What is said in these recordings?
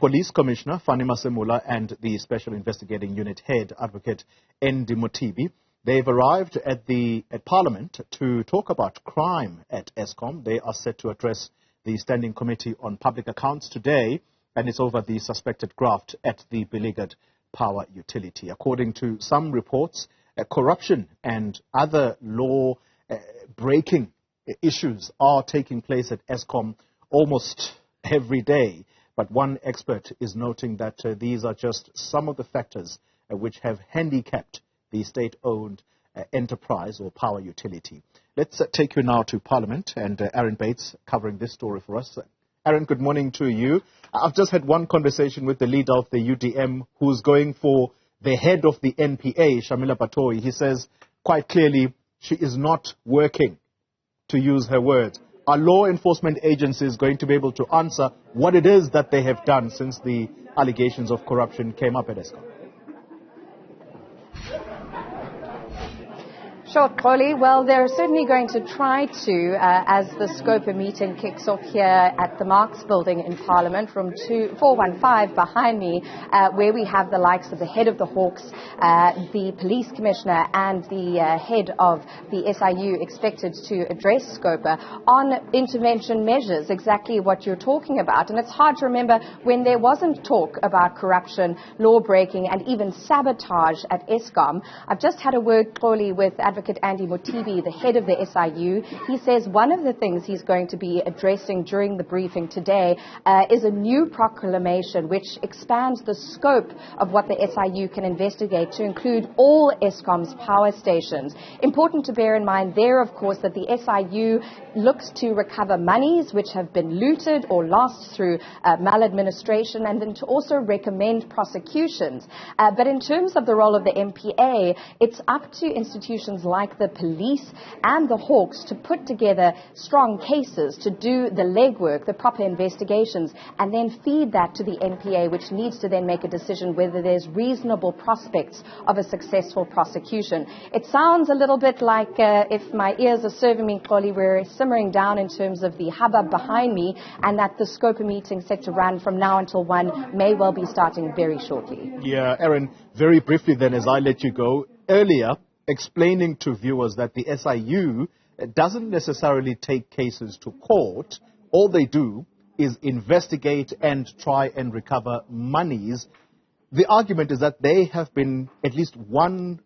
Police Commissioner Fannie Masemola and the Special Investigating Unit Head, Advocate Erin Mothibi. They've arrived at Parliament to talk about crime at Eskom. They are set to address the Standing Committee on Public Accounts today, and it's over the suspected graft at the beleaguered power utility. According to some reports, corruption and other law-breaking issues are taking place at Eskom almost every day. But one expert is noting that these are just some of the factors which have handicapped the state-owned enterprise or power utility. Let's take you now to Parliament, and Erin Bates covering this story for us. Erin, good morning to you. I've just had one conversation with the leader of the UDM who's going for the head of the NPA, Shamila Batoyi. He says quite clearly she is not working, to use her words. Are law enforcement agencies going to be able to answer what it is that they have done since the allegations of corruption came up at Eskom? Sure, Xoli. Well, they're certainly going to try to, as the Scopa meeting kicks off here at the Marx building in Parliament, room 415 behind me, where we have the likes of the head of the Hawks, the police commissioner and the head of the SIU expected to address Scopa on intervention measures, exactly what you're talking about. And it's hard to remember when there wasn't talk about corruption, law breaking and even sabotage at Eskom. I've just had a word, Xoli, with Advocate Erin Mothibi, the head of the SIU. He says one of the things he's going to be addressing during the briefing today is a new proclamation which expands the scope of what the SIU can investigate to include all Eskom's power stations. Important to bear in mind there, of course, that the SIU looks to recover monies which have been looted or lost through maladministration, and then to also recommend prosecutions. But in terms of the role of the MPA, it's up to institutions like the police and the Hawks to put together strong cases, to do the legwork, the proper investigations, and then feed that to the NPA, which needs to then make a decision whether there's reasonable prospects of a successful prosecution. It sounds a little bit like, if my ears are serving me, Xoli, we're simmering down in terms of the hubbub behind me, and that the Scopa meeting set to run from now until 1 may well be starting very shortly. Yeah, Erin, very briefly then, as I let you go, earlier explaining to viewers that the SIU doesn't necessarily take cases to court. All they do is investigate and try and recover monies. The argument is that they have been at least one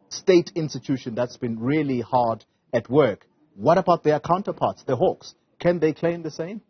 state institution that's been really hard at work. What about their counterparts, the Hawks? Can they claim the same?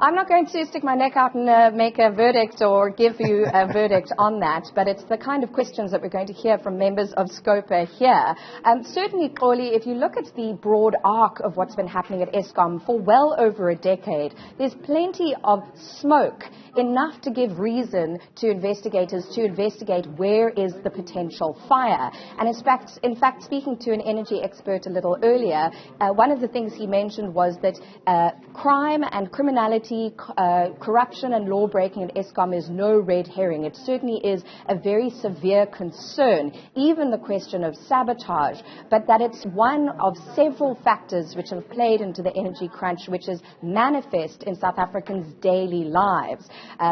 I'm not going to stick my neck out and make a verdict or give you a verdict on that, but it's the kind of questions that we're going to hear from members of Scopa here. Certainly, Xoli, if you look at the broad arc of what's been happening at Eskom for well over a decade, there's plenty of smoke, enough to give reason to investigators to investigate where is the potential fire. And in fact, speaking to an energy expert a little earlier, one of the things he mentioned was that crime and criminality, corruption and law breaking at Eskom is no red herring. It certainly is a very severe concern, even the question of sabotage, but that it's one of several factors which have played into the energy crunch, which is manifest in South Africans' daily lives.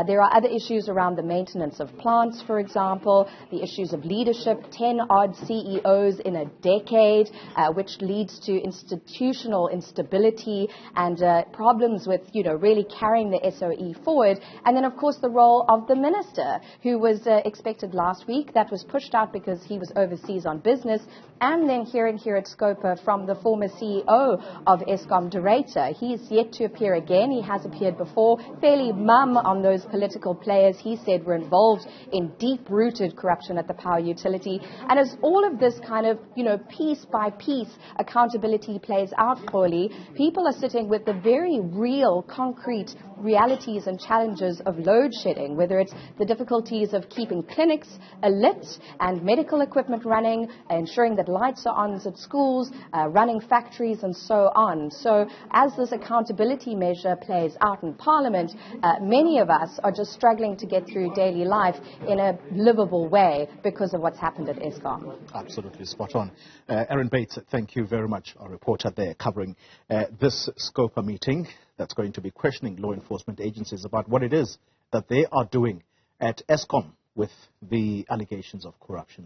There are other issues around the maintenance of plants, for example, the issues of leadership, 10-odd CEOs in a decade, which leads to institutional instability and problems with, really carrying the SOE forward. And then, of course, the role of the minister, who was expected last week. That was pushed out because he was overseas on business. And then hearing here at Scopa from the former CEO of Eskom, Director. He is yet to appear again. He has appeared before, fairly mum on those political players he said were involved in deep-rooted corruption at the power utility. And as all of this kind of, piece by piece accountability plays out, Xoli, people are sitting with the very real, concrete illustrate realities and challenges of load shedding, whether it's the difficulties of keeping clinics lit and medical equipment running, ensuring that lights are on at schools, running factories and so on. So as this accountability measure plays out in Parliament, many of us are just struggling to get through daily life in a livable way because of what's happened at Eskom. Absolutely spot on. Erin Bates, thank you very much, our reporter there, covering this SCOPA meeting that's going to be questioning law enforcement agencies about what it is that they are doing at Eskom with the allegations of corruption.